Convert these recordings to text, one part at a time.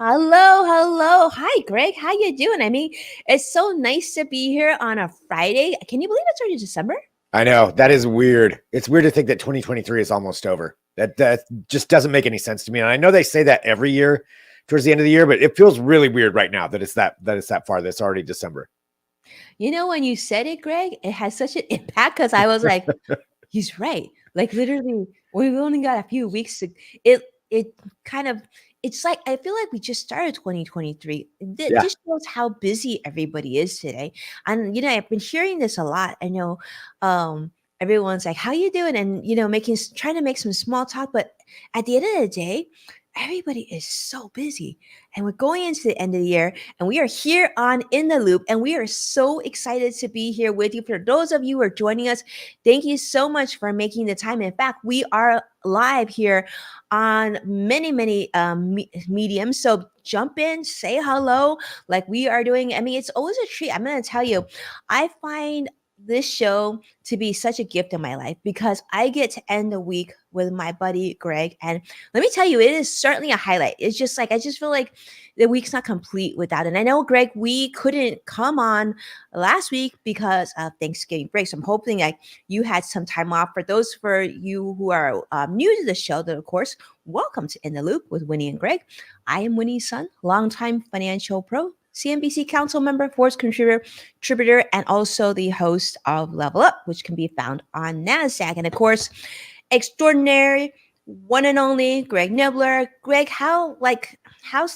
Hello, hello. Hi, Greg. How you doing? I mean, it's so nice to be here on a Friday. Can you believe it's already December? I know that is weird. It's weird to think that 2023 is almost over. That just doesn't make any sense to me. And I know they say that every year towards the end of the year, but it feels really weird right now that it's that far. That's already December. You know, when you said it, Greg, it has such an impact because I was like, he's right. Like literally, we've only got a few weeks to it kind of it's like I feel like we just started 2023. It Yeah. just shows how busy everybody is today. And I've been hearing this a lot. I know everyone's like, how you doing? And trying to make some small talk, but at the end of the day, everybody is so busy. And we're going into the end of the year and we are here on In the Loop and we are so excited to be here with you. For those of you who are joining us, thank you so much for making the time. In fact, we are live here on many mediums. So jump in, say hello like we are doing. I mean, it's always a treat. I'm going to tell you, I find this show to be such a gift in my life because I get to end the week with my buddy Greg. And let me tell you, it is certainly a highlight. It's just like I just feel like the week's not complete without it. And I know, Greg, we couldn't come on last week because of Thanksgiving break. So I'm hoping like you had some time off. For you who are new to the show, then of course, welcome to In the Loop with Winnie and Greg. I am Winnie's son, longtime financial pro, CNBC council member, Forbes contributor, and also the host of Level Up, which can be found on NASDAQ. And of course, extraordinary, one and only Greg Nibbler. Greg, how's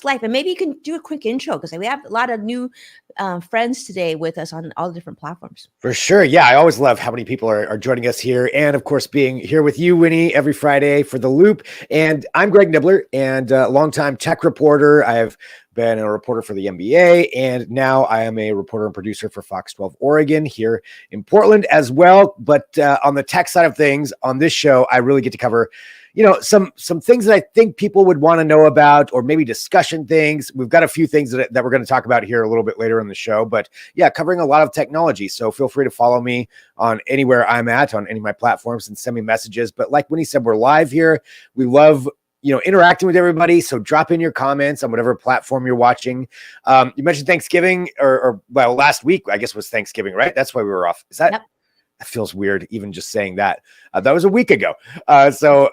life? And maybe you can do a quick intro because we have a lot of new friends today with us on all the different platforms. For sure. Yeah. I always love how many people are joining us here. And of course, being here with you, Winnie, every Friday for The Loop. And I'm Greg Nibbler and a longtime tech reporter. I've been a reporter for the NBA, and now I am a reporter and producer for Fox 12 Oregon here in Portland as well. But on the tech side of things, on this show, I really get to cover some things that I think people would want to know about, or maybe discussion things. We've got a few things that we're going to talk about here a little bit later in the show, but yeah, covering a lot of technology. So feel free to follow me on anywhere I'm at on any of my platforms and send me messages. But like Winnie said, we're live here. We love interacting with everybody. So drop in your comments on whatever platform you're watching. You mentioned Thanksgiving or last week, I guess was Thanksgiving, right? That's why we were off. Is that? Yep. That feels weird, even just saying that. That was a week ago. So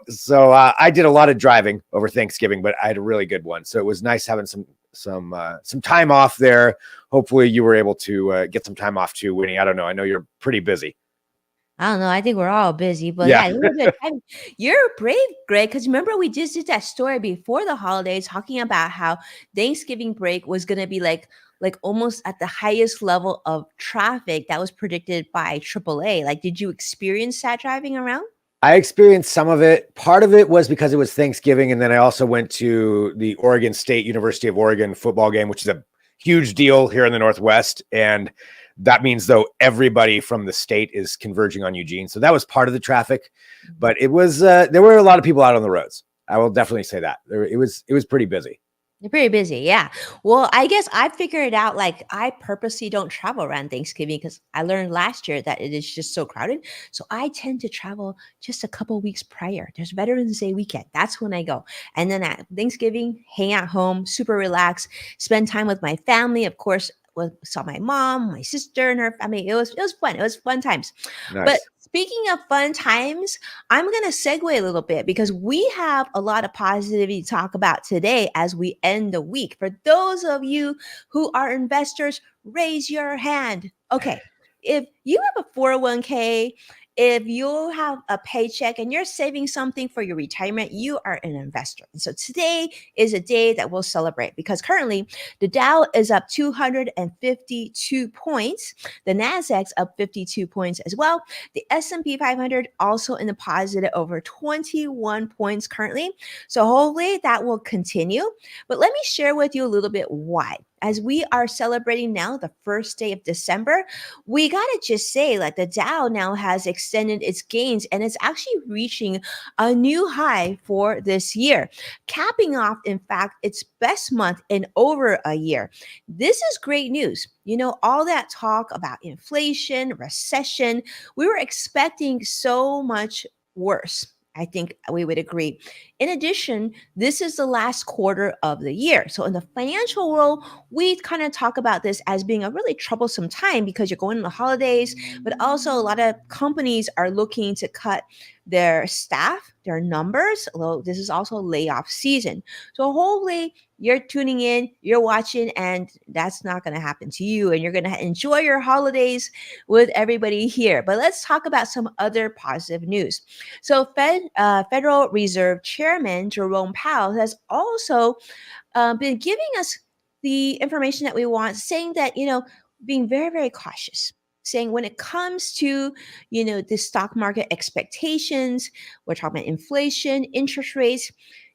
I did a lot of driving over Thanksgiving, but I had a really good one. So it was nice having some time off there. Hopefully you were able to get some time off too, Winnie. I don't know. I know you're pretty busy. I don't know. I think we're all busy, but yeah you're brave, Greg, because remember we just did that story before the holidays talking about how Thanksgiving break was going to be like almost at the highest level of traffic that was predicted by AAA. Like, did you experience that driving around? I experienced some of it. Part of it was because it was Thanksgiving, and then I also went to the Oregon State University of Oregon football game, which is a huge deal here in the Northwest, and that means, though, everybody from the state is converging on Eugene. So that was part of the traffic, but it was there were a lot of people out on the roads. I will definitely say that. It was pretty busy. You're pretty busy, yeah. Well, I guess I figured out, like, I purposely don't travel around Thanksgiving because I learned last year that it is just so crowded. So I tend to travel just a couple weeks prior. There's Veterans Day weekend. That's when I go. And then at Thanksgiving, hang at home, super relaxed, spend time with my family. Of course, saw my mom, my sister, and her family. It was fun. It was fun times. Nice. But speaking of fun times, I'm going to segue a little bit because we have a lot of positivity to talk about today as we end the week. For those of you who are investors, raise your hand. Okay. If you have a 401k If you have a paycheck and you're saving something for your retirement, you are an investor. And so today is a day that we'll celebrate because currently the Dow is up 252 points. The Nasdaq's up 52 points as well. The S&P 500 also in the positive over 21 points currently. So hopefully that will continue. But let me share with you a little bit why. As we are celebrating now the first day of December, we got to just say like the Dow now has extended its gains and it's actually reaching a new high for this year, capping off, in fact, its best month in over a year. This is great news. All that talk about inflation, recession, we were expecting so much worse. I think we would agree. In addition, this is the last quarter of the year. So, in the financial world, we kind of talk about this as being a really troublesome time because you're going to the holidays, but also a lot of companies are looking to cut their staff, their numbers, although this is also layoff season. So hopefully you're tuning in, you're watching, and that's not going to happen to you. And you're going to enjoy your holidays with everybody here. But let's talk about some other positive news. So Federal Reserve Chairman Jerome Powell has also been giving us the information that we want, saying that, being very, very cautious, saying when it comes to, the stock market expectations, we're talking about inflation, interest rates.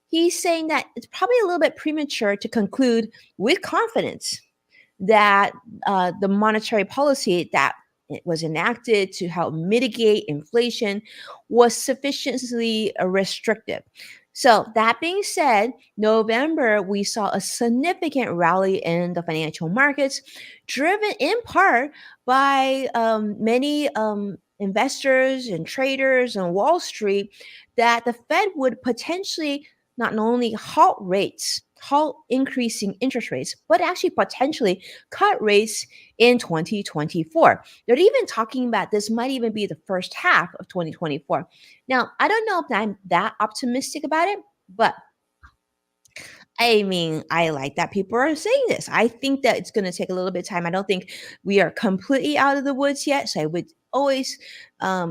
He's saying that it's probably a little bit premature to conclude with confidence that the monetary policy that it was enacted to help mitigate inflation was sufficiently restrictive. So, that being said, November, we saw a significant rally in the financial markets, driven in part by many investors and traders on Wall Street that the Fed would potentially not only halt increasing interest rates, but actually potentially cut rates in 2024. They're even talking about this might even be the first half of 2024. Now, I don't know if I'm that optimistic about it, but I mean, I like that people are saying this. I think that it's going to take a little bit of time. I don't think we are completely out of the woods yet. So I would always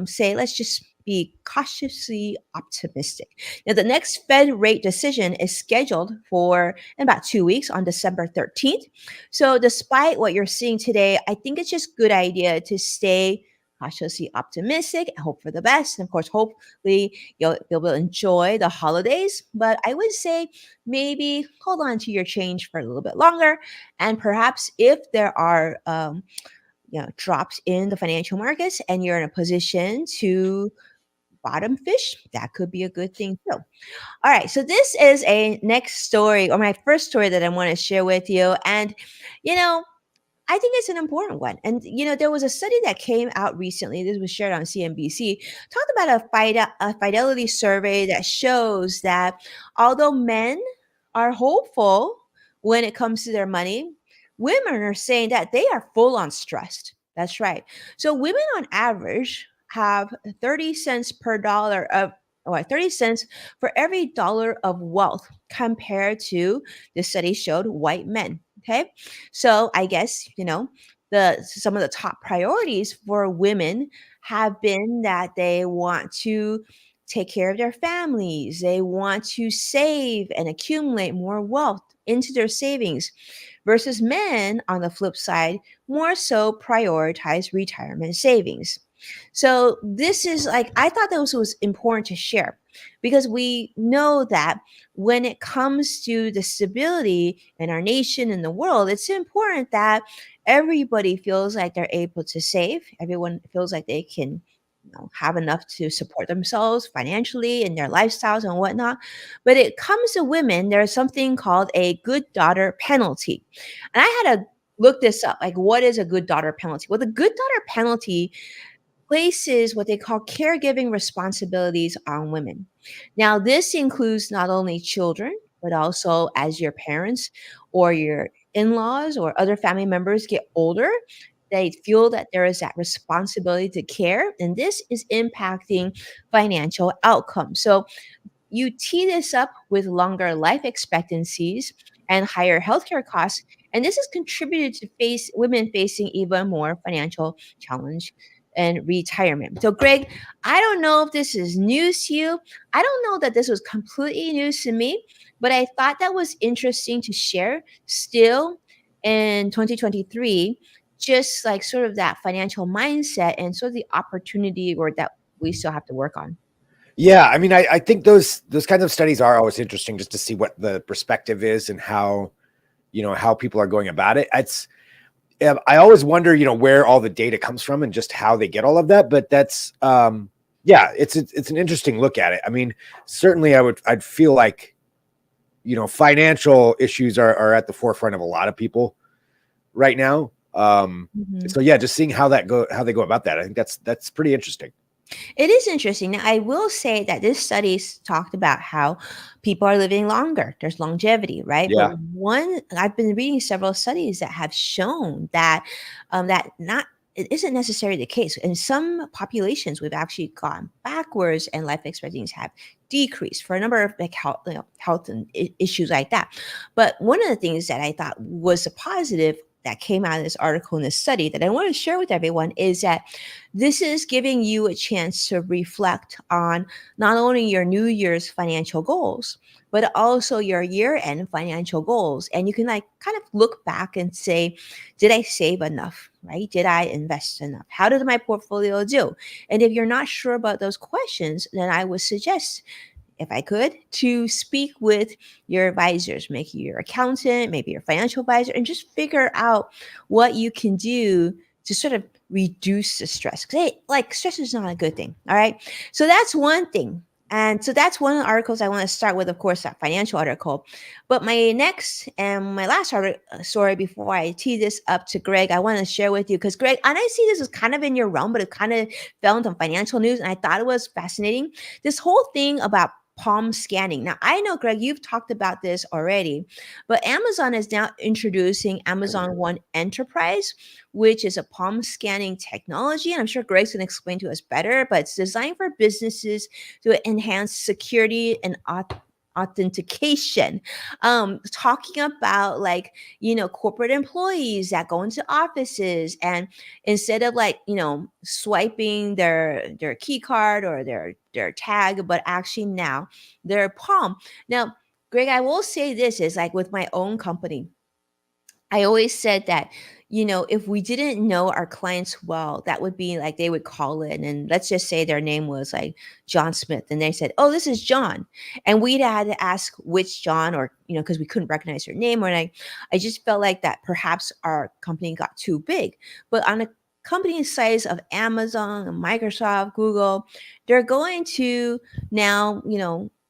say, let's just be cautiously optimistic. Now, the next Fed rate decision is scheduled for in about 2 weeks on December 13th. So, despite what you're seeing today, I think it's just good idea to stay cautiously optimistic and hope for the best. And of course, hopefully you'll enjoy the holidays. But I would say maybe hold on to your change for a little bit longer. And perhaps if there are drops in the financial markets and you're in a position to bottom fish, that could be a good thing too. All right, so this is a next story or my first story that I want to share with you. And you know, I think it's an important one. And, there was a study that came out recently. This was shared on CNBC, talked about a fidelity survey that shows that although men are hopeful when it comes to their money, women are saying that they are full on stressed. That's right. So women on average have 30 cents per dollar of or 30 cents for every dollar of wealth compared to the study showed white men. Okay. So I guess, the some of the top priorities for women have been that they want to take care of their families. They want to save and accumulate more wealth into their savings versus men on the flip side more so prioritize retirement savings. So this is like I thought this was important to share because we know that when it comes to the stability in our nation and the world, it's important that everybody feels like they're able to save. Everyone feels like they can have enough to support themselves financially and their lifestyles and whatnot. But it comes to women, there's something called a good daughter penalty. And I had to look this up. Like, what is a good daughter penalty? Well, the good daughter penalty places what they call caregiving responsibilities on women. Now, this includes not only children, but also as your parents or your in laws or other family members get older, they feel that there is that responsibility to care, and this is impacting financial outcomes. So, you tee this up with longer life expectancies and higher healthcare costs, and this has contributed to face women facing even more financial challenge and retirement. So, Greg, I don't know if this is news to you. I don't know that this was completely news to me, but I thought that was interesting to share still in 2023, just like sort of that financial mindset and sort of the opportunity or that we still have to work on. Yeah, I mean, I think those kinds of studies are always interesting just to see what the perspective is and how, how people are going about it. I always wonder, where all the data comes from and just how they get all of that. But that's, yeah, it's an interesting look at it. I mean, certainly I'd feel like, financial issues are at the forefront of a lot of people right now. Mhm. So yeah, just seeing how they go about that. I think that's pretty interesting. It is interesting. Now, I will say that this studies talked about how people are living longer. There's longevity, right? But Yeah. one, I've been reading several studies that have shown that that not it isn't necessarily the case. In some populations, we've actually gone backwards, and life expectancies have decreased for a number of like health, health and issues like that. But one of the things that I thought was a positive that came out of this article in this study that I want to share with everyone is that this is giving you a chance to reflect on not only your New Year's financial goals, but also your year end financial goals. And you can like kind of look back and say, did I save enough? Right? Did I invest enough? How did my portfolio do? And if you're not sure about those questions, then I would suggest, if I could, to speak with your advisors, maybe your accountant, maybe your financial advisor, and just figure out what you can do to sort of reduce the stress. Because like stress is not a good thing. All right. So that's one thing. And so that's one of the articles I want to start with, of course, that financial article. But my next and my last story before I tee this up to Greg, I want to share with you because, Greg, and I see this is kind of in your realm, but it kind of fell into financial news. And I thought it was fascinating. This whole thing about palm scanning. Now, I know, Greg, you've talked about this already, but Amazon is now introducing Amazon One Enterprise, which is a palm scanning technology. And I'm sure Greg's going to explain to us better, but it's designed for businesses to enhance security and authentication. Talking about like, corporate employees that go into offices and instead of like, swiping their key card or their tag, but actually now their palm. Now, Greg, I will say this is like with my own company. I always said that, if we didn't know our clients well, that would be like they would call in and let's just say their name was like John Smith. And they said, oh, this is John. And we'd had to ask which John or, because we couldn't recognize their name. Or I just felt like that perhaps our company got too big. But on a company size of Amazon, Microsoft, Google, they're going to now,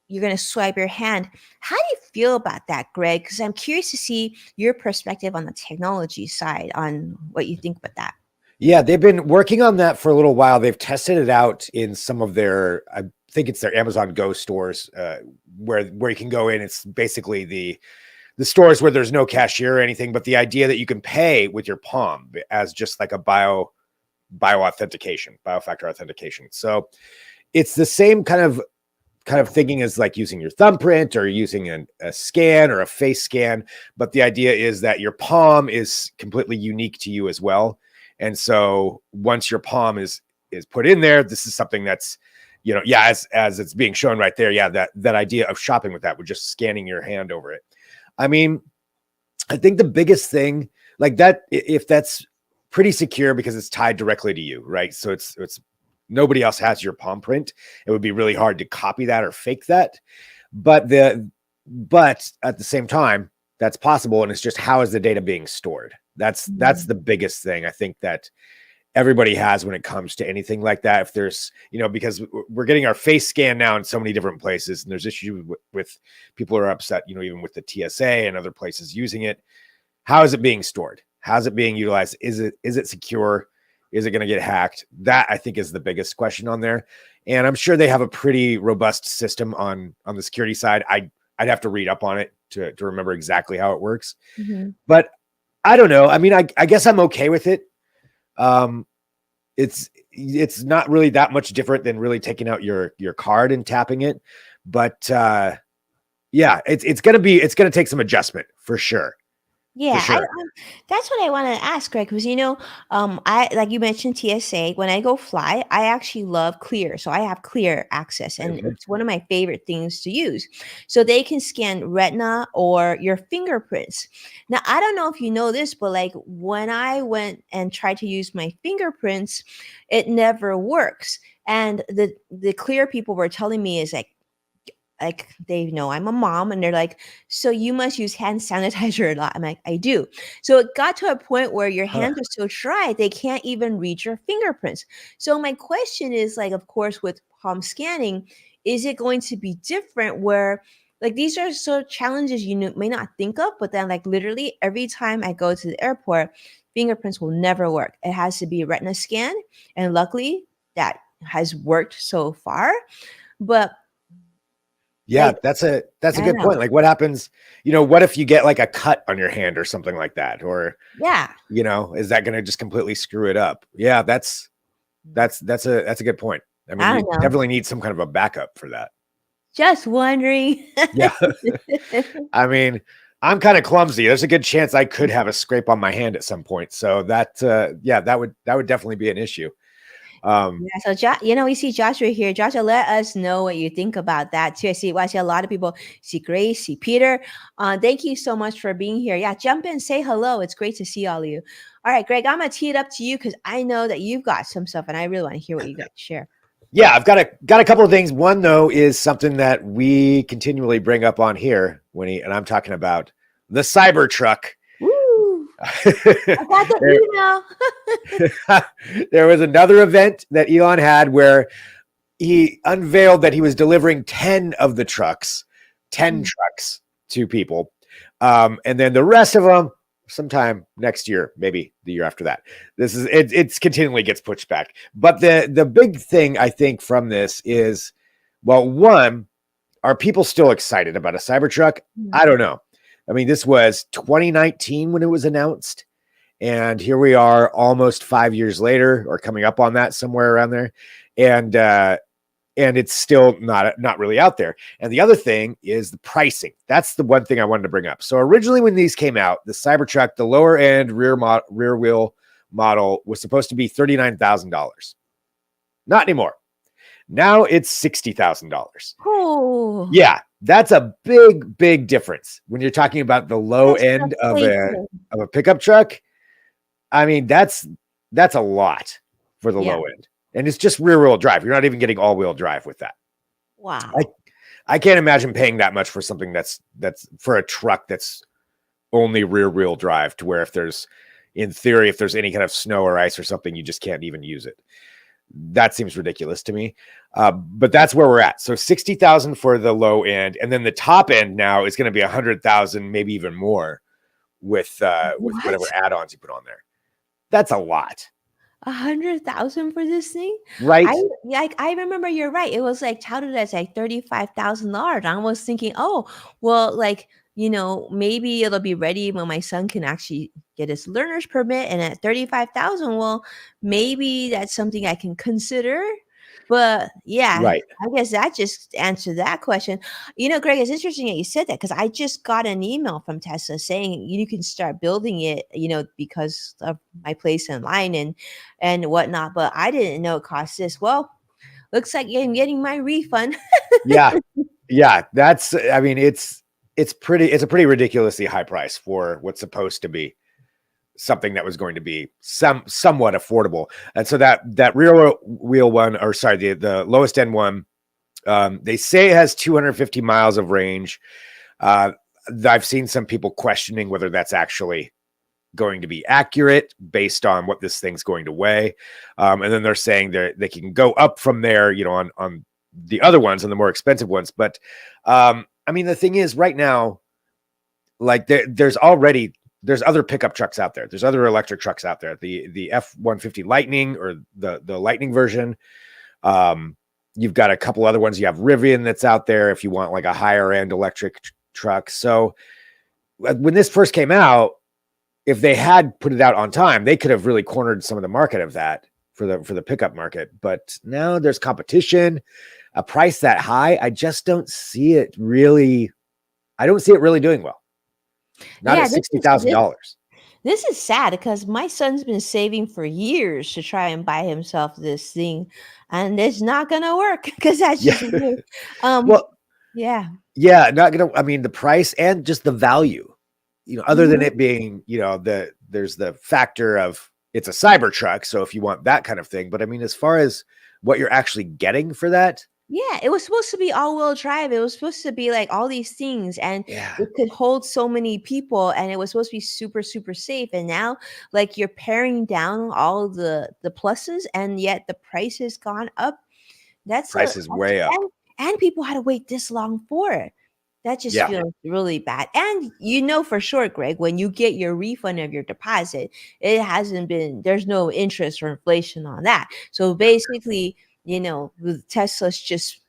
you're going to swipe your hand. How do you feel about that, Greg? Because I'm curious to see your perspective on the technology side, on what you think about that. Yeah, they've been working on that for a little while. They've tested it out in some of their, I think it's their Amazon Go stores, where you can go in. It's basically the stores where there's no cashier or anything, but the idea that you can pay with your palm as just like a biofactor authentication. So it's the same kind of thinking as like using your thumbprint or using a scan or a face scan. But the idea is that your palm is completely unique to you as well. And so once your palm is put in there, this is something that's, yeah, as it's being shown right there. Yeah. That idea of shopping with that, with just scanning your hand over it. I mean, I think the biggest thing like that, if that's pretty secure because it's tied directly to you, right? So it's nobody else has your palm print. It would be really hard to copy that or fake that. But at the same time, that's possible. And it's just, how is the data being stored? That's the biggest thing I think that everybody has when it comes to anything like that. If there's, because we're getting our face scan now in so many different places, and there's issues with people who are upset, even with the TSA and other places using it. How is it being stored? How's it being utilized? Is it secure? Is it going to get hacked? That I think is the biggest question on there. And I'm sure they have a pretty robust system on the security side. I'd have to read up on it to remember exactly how it works. Mm-hmm. But I don't know. I mean, I guess I'm okay with it. It's not really that much different than really taking out your card and tapping it. But yeah, it's going to take some adjustment for sure. for Yeah, sure. that's what I want to ask, Greg, because I like you mentioned TSA. When I go fly, I actually love Clear, so I have Clear access, and Mhm. it's one of my favorite things to use. So they can scan retina or your fingerprints. Now, I don't know if you know this, but like when I went and tried to use my fingerprints, it never works. And the Clear people were telling me is like they know I'm a mom and they're like, so you must use hand sanitizer a lot. I'm like, I do. So it got to a point where your Huh. hands are so dry they can't even reach your fingerprints. So my question is like, of course, with palm scanning, is it going to be different where like these are sort of challenges may not think of, but then like literally every time I go to the airport, fingerprints will never work. It has to be a retina scan. And luckily that has worked so far. But Yeah, like that's a I don't good know. point. Like what happens, what if you get like a cut on your hand or something like that? Or, Yeah. is that going to just completely screw it up? Yeah, that's a good point. I mean, I you don't know. definitely need some kind of a backup for that. Just wondering. Yeah. I mean, I'm kind of clumsy. There's a good chance I could have a scrape on my hand at some point. So yeah, that would definitely be an issue. Um, Yeah, so we see Joshua here. Joshua, let us know what you think about that too. I see a lot of people. See Grace, see Peter. Thank you so much for being here. Yeah, jump in, say hello. It's great to see all of you. All right, Greg, I'm gonna tee it up to you because I know that you've got some stuff, and I really want to hear what you got to share. yeah, I've got a couple of things. One though is something that we continually bring up on here, Winnie, and I'm talking about the Cybertruck. Woo! I got there, the email. there was another event that Elon had where he unveiled that he was delivering 10 of the trucks, 10 Mm. trucks to people. And then the rest of them sometime next year, maybe the year after that. It's continually gets pushed back. But the big thing I think from this is, well, one, are people still excited about a Cybertruck? Mm. I don't know. I mean, this was 2019 when it was announced. And here we are almost 5 years later, or coming up on that, somewhere around there. And it's still not really out there. And the other thing is the pricing. That's the one thing I wanted to bring up. So originally when these came out, the Cybertruck, the lower end rear wheel model was supposed to be $39,000. Not anymore. Now it's $60,000. Oh, Yeah, that's a big difference when you're talking about the low that's end of a pickup truck. I mean, that's a lot for the yeah. low end. And it's just rear wheel drive. You're not even getting all wheel drive with that. I, Wow. I can't imagine paying that much for something that's for a truck that's only rear wheel drive, to where if there's, in theory, if there's any kind of snow or ice or something, you just can't even use it. That seems ridiculous to me. But that's where we're at. So 60,000 for the low end, and then the top end now is going to be 100,000, maybe even more with whatever What? add-ons you put on there. That's a lot, 100,000 for this thing? I right? Yeah, I remember you're right. It was like touted as like $35,000. I was thinking, oh, well, like, maybe it'll be ready when my son can actually get his learner's permit. And at 35,000, well, maybe that's something I can consider. But yeah, Right. I guess that just answered that question. Greg, it's interesting that you said that because I just got an email from Tesla saying you can start building it, because of my place in line and whatnot. But I didn't know it cost this. Well, looks like I'm getting my refund. Yeah. Yeah. I mean, it's a pretty ridiculously high price for what's supposed to be something that was going to be somewhat affordable. And so that rear wheel one, or sorry, the lowest end one, they say it has 250 miles of range. Uh, I've seen some people questioning whether that's actually going to be accurate based on what this thing's going to weigh. And then they're saying they can go up from there, on the other ones and the more expensive ones. But I mean, the thing is, right now, like there's other pickup trucks out there. There's other electric trucks out there. The F-150 Lightning, or the Lightning version. You've got a couple other ones. You have Rivian that's out there if you want like a higher end electric truck. So when this first came out, if they had put it out on time, they could have really cornered some of the market of that for the pickup market. But now there's competition. A price that high, I just don't see it really. I don't see it really doing well. not Yeah, at $60,000. this is sad because my son's been saving for years to try and buy himself this thing, and it's not gonna work because that's Yeah. just really, um, Well, yeah. yeah, not gonna. I mean, the price and just the value. Other than Mhm. it being, there's the factor of it's a Cybertruck, so if you want that kind of thing. But I mean, as far as what you're actually getting for that, Yeah, it was supposed to be all-wheel drive. It was supposed to be like all these things, and yeah, it could hold so many people, and it was supposed to be super, super safe. And now, like, you're paring down all the pluses, and yet the price has gone up. price is That's way up. and people had to wait this long for it. That just Yeah, feels really bad. And you know for sure, Greg, when you get your refund of your deposit, it hasn't been there's no interest or inflation on that. So basically, Tesla's just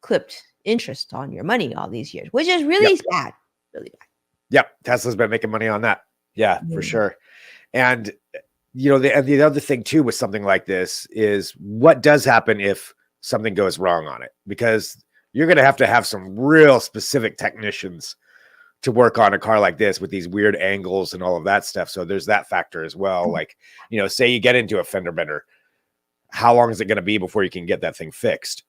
clipped interest on your money all these years, which is yep, really bad. Really yep. Tesla's been making money on that. Yeah, for bad. sure. And the other thing too with something like this is what does happen if something goes wrong on it, because you're going to have some real specific technicians to work on a car like this with these weird angles and all of that stuff. So there's that factor as well. Like, say you get into a fender bender, how long is it going to be before you can get that thing fixed?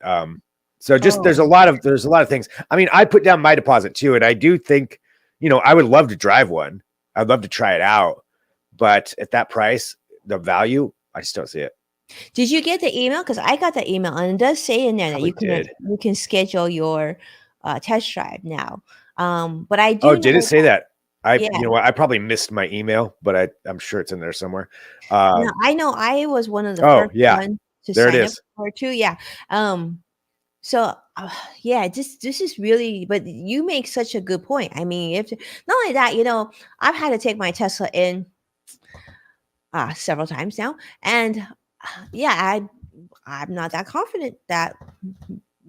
So just Oh, there's a lot of things. I mean, I put down my deposit too, and I do think, I would love to drive one. I'd love to try it out, but at that price, the value, I just don't see it. did you get the email? Because I got the email, and it does say in there that Probably did. you can schedule your test drive now. But I Oh, do did it know say that? that, yeah. You know what? I probably missed my email, but I'm sure it's in there somewhere. No, I know I was one of the Oh first yeah, ones to there it sign up is. for it too. Yeah. So yeah, this is really. But you make such a good point. I mean, if not only that, I've had to take my Tesla in several times now, and yeah, I'm not that confident that.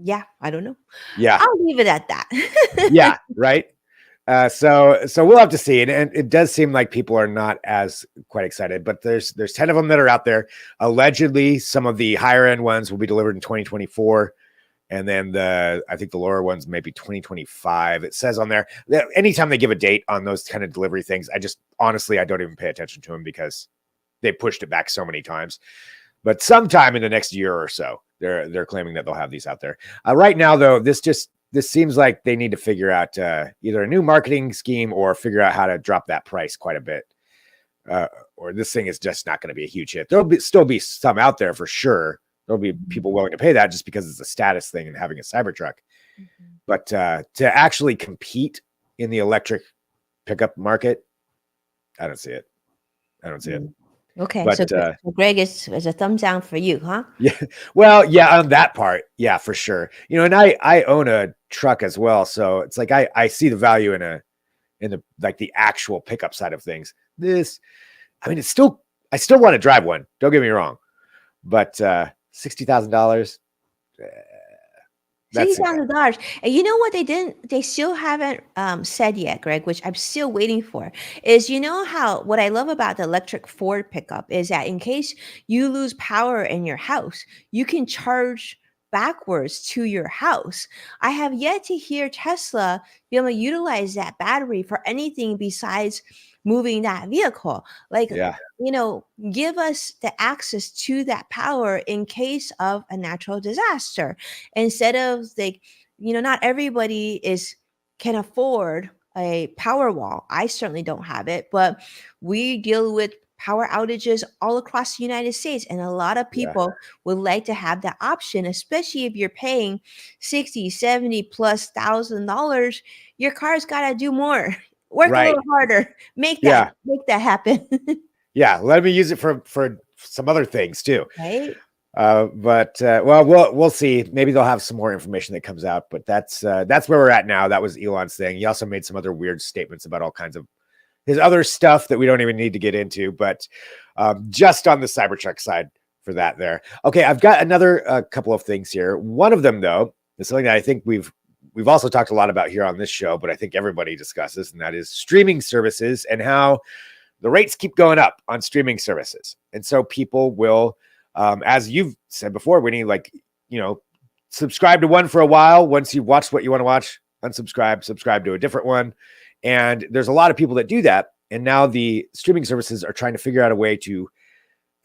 Yeah, I don't know. Yeah, I'll leave it at that. yeah, right. So we'll have to see, and it does seem like people are not as quite excited, but there's 10 of them that are out there. Allegedly, some of the higher end ones will be delivered in 2024, and then I think the lower ones maybe 2025. It says on there that anytime they give a date on those kind of delivery things, I don't even pay attention to them because they pushed it back so many times. But sometime in the next year or so, they're claiming that they'll have these out there. Right now, though, this seems like they need to figure out either a new marketing scheme or figure out how to drop that price quite a bit. Or this thing is just not going to be a huge hit. There'll still be some out there for sure. There'll be people willing to pay that just because it's a status thing and having a Cybertruck. Mhm. But to actually compete in the electric pickup market, I don't see it. I don't see it. Mm. Okay, so, But so Greg is a thumbs down for you, huh? yeah, well, yeah, on that part, yeah, for sure. And I own a truck as well, so it's like I see the value in the like the actual pickup side of things. I mean, I still want to drive one. Don't get me wrong, but $60,000, Sixty that's it. thousand dollars, and you know what they didn't? They still haven't said yet, Greg. Which I'm still waiting for. Is how what I love about the electric Ford pickup is that in case you lose power in your house, you can charge backwards to your house. I have yet to hear Tesla be able to utilize that battery for anything besides moving that vehicle. Like, Yeah, give us the access to that power in case of a natural disaster instead of like not everybody is can afford a power wall. I certainly don't have it, but we deal with power outages all across the United States, and a lot of yeah, people would like to have that option, especially if you're paying 60, 70 plus $1,000. Your car's got to do more. Work a right. little harder. Make that Yeah, make that happen. yeah. Let me use it for some other things too. Right. But well, we'll see. Maybe they'll have some more information that comes out. But that's where we're at now. That was Elon's thing. He also made some other weird statements about all kinds of his other stuff that we don't even need to get into. But just on the Cybertruck side for that there. Okay, I've got another couple of things here. One of them, though, is something that I think we've also talked a lot about here on this show, but I think everybody discusses, and that is streaming services and how the rates keep going up on streaming services. And so people will, as you've said before, Winnie, like, subscribe to one for a while. Once you've watched what you want to watch, unsubscribe, subscribe to a different one. And there's a lot of people that do that. And now the streaming services are trying to figure out a way to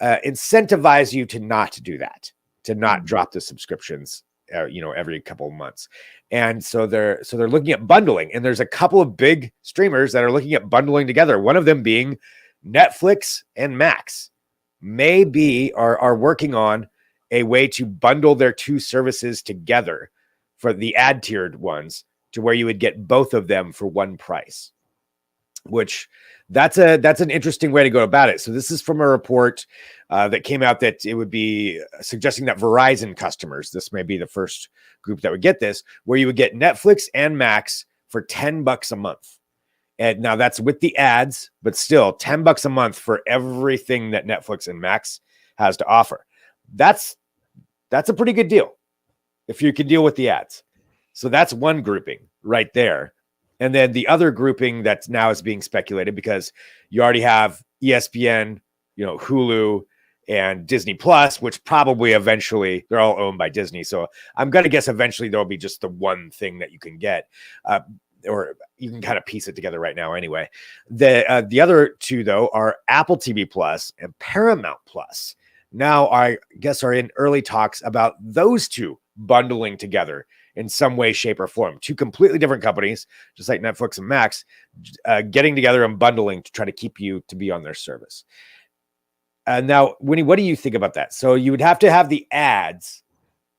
incentivize you to not do that, to not drop the subscriptions, every couple of months. And so they're looking at bundling, and there's a couple of big streamers that are looking at bundling together. One of them being Netflix and Max are working on a way to bundle their two services together for the ad tiered ones, to where you would get both of them for one price, which that's an interesting way to go about it. So this is from a report that came out that it would be suggesting that Verizon customers, this may be the first group that would get this, where you would get Netflix and Max for $10 a month. And now that's with the ads, but still $10 a month for everything that Netflix and Max has to offer. That's a pretty good deal if you can deal with the ads. So that's one grouping right there. And then the other grouping that now is being speculated, because you already have ESPN, Hulu, and Disney Plus, which probably eventually, they're all owned by Disney. So I'm going to guess eventually there'll be just the one thing that you can get, or you can kind of piece it together right now anyway. The other two, though, are Apple TV Plus and Paramount Plus. Now, I guess, are in early talks about those two bundling together in some way, shape, or form. Two completely different companies, just like Netflix and Max, getting together and bundling to try to keep you to be on their service. Now, Winnie, what do you think about that? So you would have to have the ads,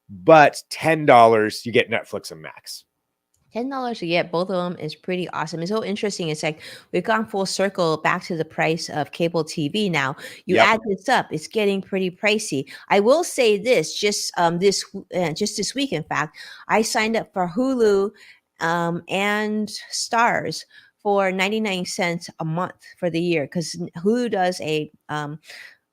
but $10 you get Netflix and Max. $10 to get both of them is pretty awesome. It's so interesting. It's like we've gone full circle back to the price of cable TV now. You Yep. add this up, it's getting pretty pricey. I will say this: just this week, in fact, I signed up for Hulu and Stars for 99 cents a month for the year, because Hulu does a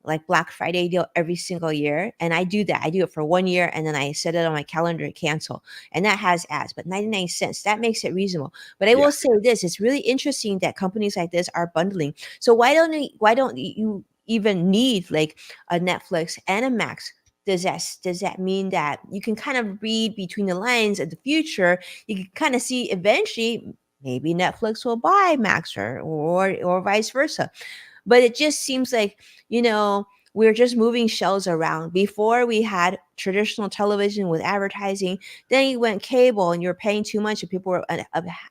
like Black Friday deal every single year. And I do that. I do it for 1 year, and then I set it on my calendar to cancel. And that has ads, but 99 cents, that makes it reasonable. But I Yeah. will say this, it's really interesting that companies like this are bundling. So why don't you even need like a Netflix and a Max? Does that mean that you can kind of read between the lines in the future? You can kind of see eventually maybe Netflix will buy Max, or vice versa. But it just seems like, we're just moving shells around. Before, we had traditional television with advertising. Then you went cable and you were paying too much and people were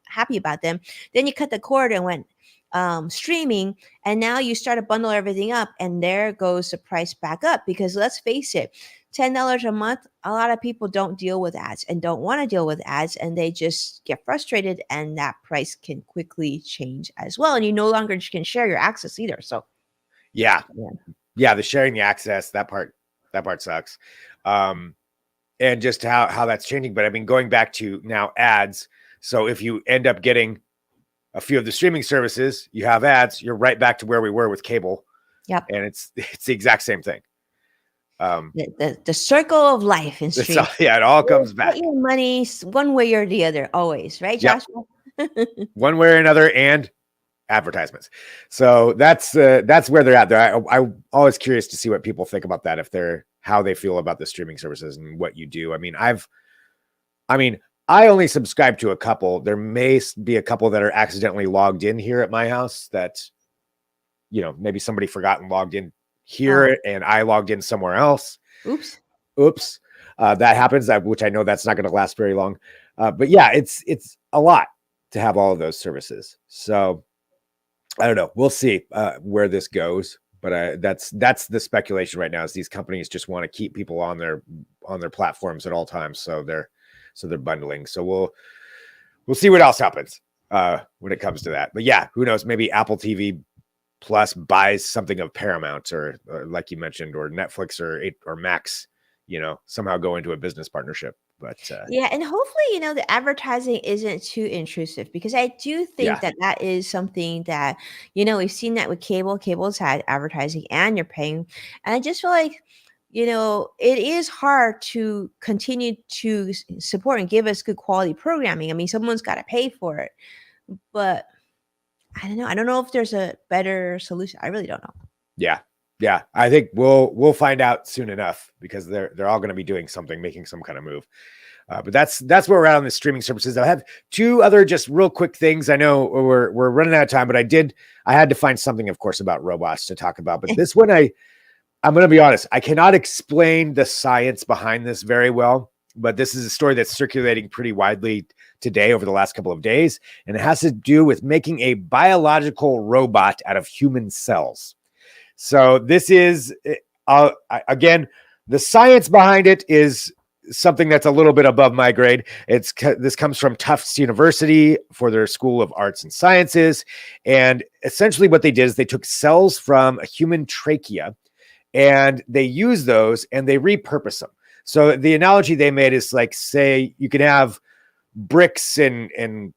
happy about them. Then you cut the cord and went streaming. And now you start to bundle everything up, and there goes the price back up. Because let's face it, $10 a month, a lot of people don't deal with ads and don't want to deal with ads, and they just get frustrated, and that price can quickly change as well. And you no longer can share your access either. So Yeah. yeah. The sharing the access, that part sucks. And just how that's changing. But I mean, going back to now ads. So if you end up getting a few of the streaming services, you have ads, you're right back to where we were with cable. Yep. And it's the exact same thing. The circle of life in streaming. It all comes Get back. your money one way or the other, always, right, Yep. Joshua? One way or another, and advertisements. So that's where they're at there. I'm always curious to see what people think about that, how they feel about the streaming services and what you do. I mean, I only subscribe to a couple. There may be a couple that are accidentally logged in here at my house that, maybe somebody forgot and logged in here, and I logged in somewhere else. Oops. That happens, which I know that's not going to last very long. But yeah, it's a lot to have all of those services. So I don't know. We'll see where this goes. But that's the speculation right now, is these companies just want to keep people on their platforms at all times. So they're bundling. So we'll see what else happens when it comes to that. But yeah, who knows? Maybe Apple TV Plus buys something of Paramount, or like you mentioned, or Netflix or Max, somehow go into a business partnership. But yeah, and hopefully, the advertising isn't too intrusive, because I do think that is something that, we've seen that with cable. Cable's had advertising and you're paying. And I just feel like, it is hard to continue to support and give us good quality programming. I mean, someone's got to pay for it. But I don't know. I don't know if there's a better solution. I really don't know. Yeah. I think we'll find out soon enough, because they're all going to be doing something, making some kind of move. But that's where we're at on the streaming services. I have two other just real quick things. I know we're running out of time, but I had to find something, of course, about robots to talk about. But this one, I'm going to be honest, I cannot explain the science behind this very well. But this is a story that's circulating pretty widely today over the last couple of days, and it has to do with making a biological robot out of human cells. So this is again, the science behind it is something that's a little bit above my grade. This comes from Tufts University for their School of Arts and Sciences. And essentially what they did is they took cells from a human trachea and they use those and they repurpose them. So the analogy they made is like, say you can have bricks and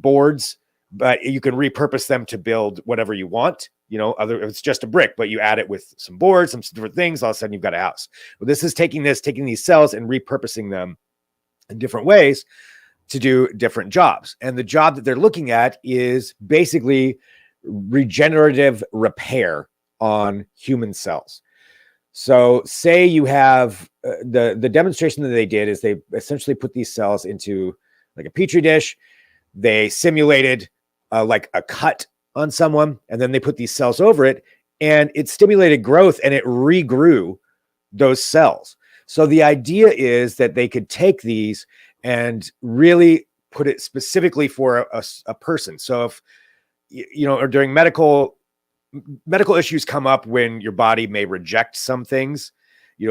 boards, but you can repurpose them to build whatever you want. It's just a brick, but you add it with some boards, some different things. All of a sudden, you've got a house. Well, this is taking these cells and repurposing them in different ways to do different jobs. And the job that they're looking at is basically regenerative repair on human cells. So, say you have the demonstration that they did is they essentially put these cells into like a petri dish. They simulated like a cut on someone, and then they put these cells over it, and it stimulated growth and it regrew those cells. So the idea is that they could take these and really put it specifically for a person. So if, or during medical issues come up when your body may reject some things,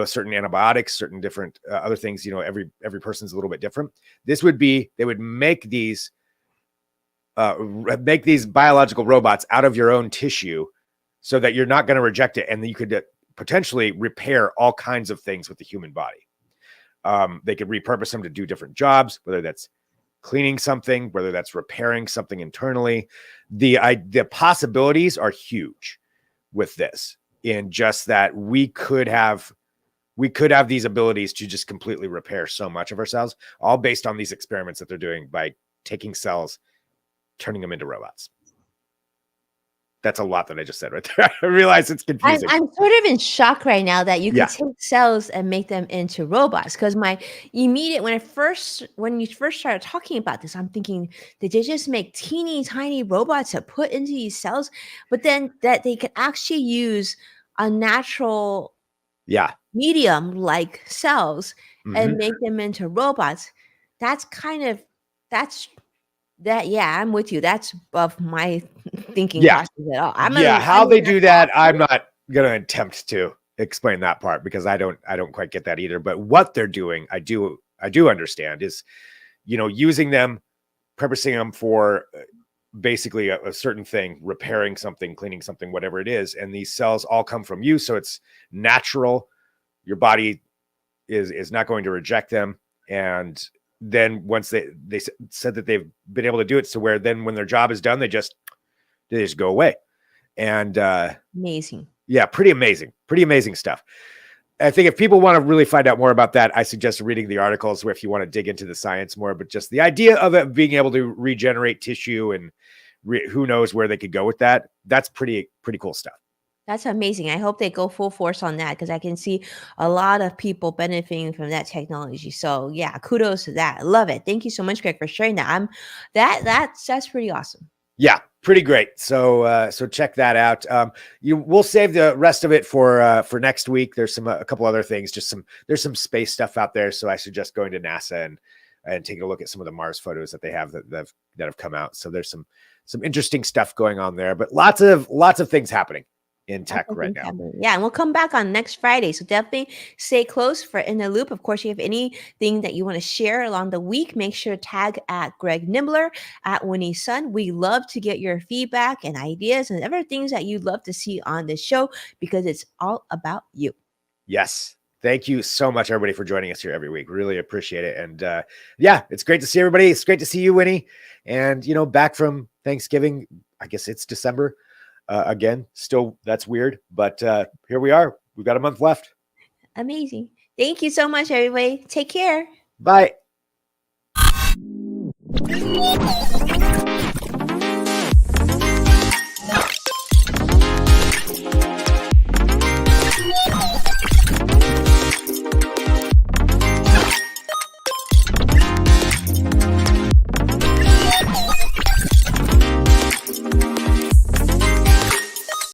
certain antibiotics, certain different other things, every person's a little bit different. They would make these biological robots out of your own tissue so that you're not going to reject it. And then you could potentially repair all kinds of things with the human body. They could repurpose them to do different jobs, whether that's cleaning something, whether that's repairing something internally. The possibilities are huge with this, in just that we could have these abilities to just completely repair so much of ourselves, all based on these experiments that they're doing by taking cells, turning them into robots. That's a lot that I just said right there. I realize it's confusing. I'm sort of in shock right now that you can take cells and make them into robots. Because my immediate when you first started talking about this, I'm thinking, did they just make teeny tiny robots to put into these cells? But then that they could actually use a natural medium like cells and make them into robots. I'm with you. That's above my thinking process at all. How they do that, I'm not going to attempt to explain that part because I don't quite get that either. But what they're doing, I do understand is, using them, purposing them for basically a certain thing, repairing something, cleaning something, whatever it is. And these cells all come from you, so it's natural. Your body is not going to reject them, and then once they said that they've been able to do it so where then when their job is done, they just go away. And amazing. Yeah, pretty amazing stuff. I think if people want to really find out more about that, I suggest reading the articles where if you want to dig into the science more, but just the idea of it being able to regenerate tissue and who knows where they could go with that. That's pretty cool stuff. That's amazing. I hope they go full force on that because I can see a lot of people benefiting from that technology. So yeah, kudos to that. I love it. Thank you so much, Greg, for sharing that. That's pretty awesome. Yeah, pretty great. So check that out. We'll save the rest of it for next week. There's a couple other things. There's some space stuff out there. So I suggest going to NASA and taking a look at some of the Mars photos that they have that have come out. So there's some interesting stuff going on there, but lots of things happening in tech right now. Yeah, and we'll come back on next Friday. So definitely stay close for In the Loop. Of course, if you have anything that you want to share along the week, make sure to tag at Greg Nibbler, at Winnie Sun. We love to get your feedback and ideas and other things that you'd love to see on this show because it's all about you. Yes. Thank you so much, everybody, for joining us here every week. Really appreciate it. And it's great to see everybody. It's great to see you, Winnie. And, back from Thanksgiving, I guess it's December. Again, still, that's weird, but here we are. We've got a month left. Amazing. Thank you so much, everybody. Take care. Bye.